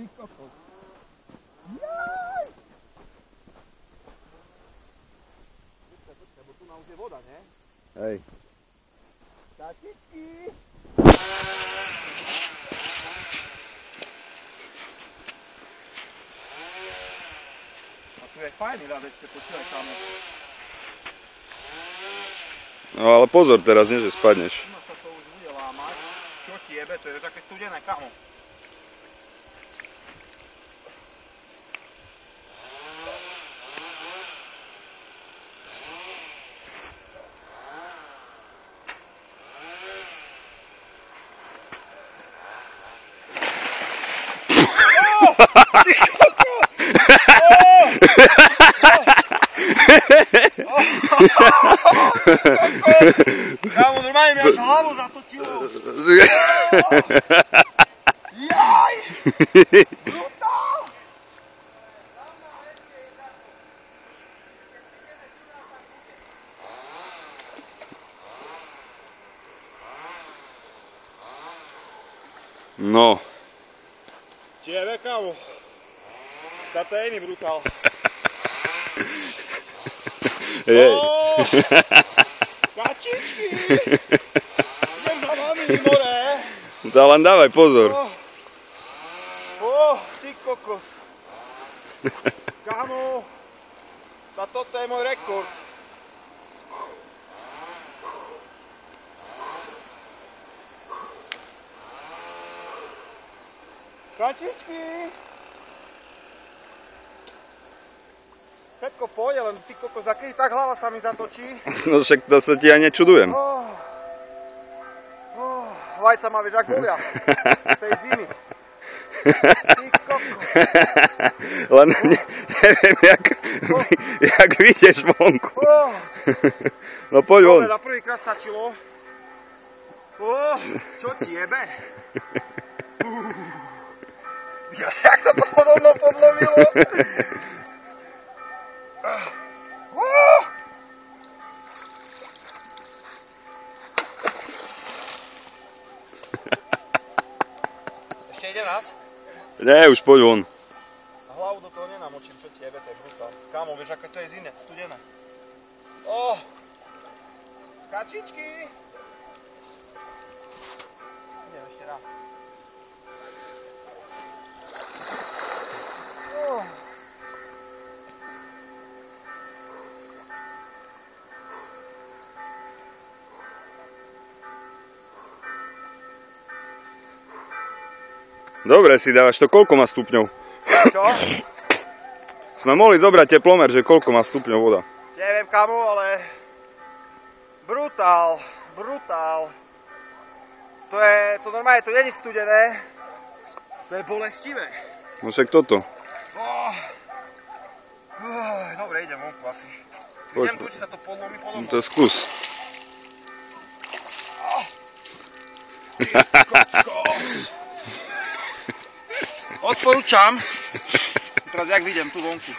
Ty kokos. Jaj! Počkaj, bo tu už je voda, ne? Hej. Kačičky! A tu je fajný ľad ešte, počúvaj samo. No ale pozor teraz, nie, že spadneš. No sa to už bude lámať. Čo ti jebe, to je také studené, kamo. Kámo, normálne mi až hlavu zatočilo. Jaj! Brutál! No. Čiže, kámo. Táto je iný brutál. Kačičky! Idem za vami, more! Len dávaj pozor. Ty kokos. Kámo, toto je môj rekord. Kačičky! Všetko pôjde, len ty kokos, aký tak hlava sa mi zatočí. No však to sa ti aj nečudujem. Vajca ma vieš, ak bolia. Z tej zimy. Ty kokos. Len neviem, jak vyjdeš vonku. No poď von. Dobre, na prvýkrát stačilo. Čo ti jebe? Jak sa to podo mnou podlomilo. Ešte ide raz? Nie, už poď von. A hlavu do toho nenamočím, čo ti jebe, to je brutál. Kámo, vieš, aké to je zine, studené. Kačičky! Idem ešte raz. Dobre si dávaš to, koľko má stupňov? Čo? Sme mohli zobrať teplomer, že koľko má stupňov voda. Neviem, kamo, ale... Brutál, brutál. To normálne, to nie je studené. To je bolestivé. No však toto. Dobre, idem vonku asi. Idem tu, či sa to podlomí podobno. To skús. Odporúčam. Teraz jak vidím tu vonku.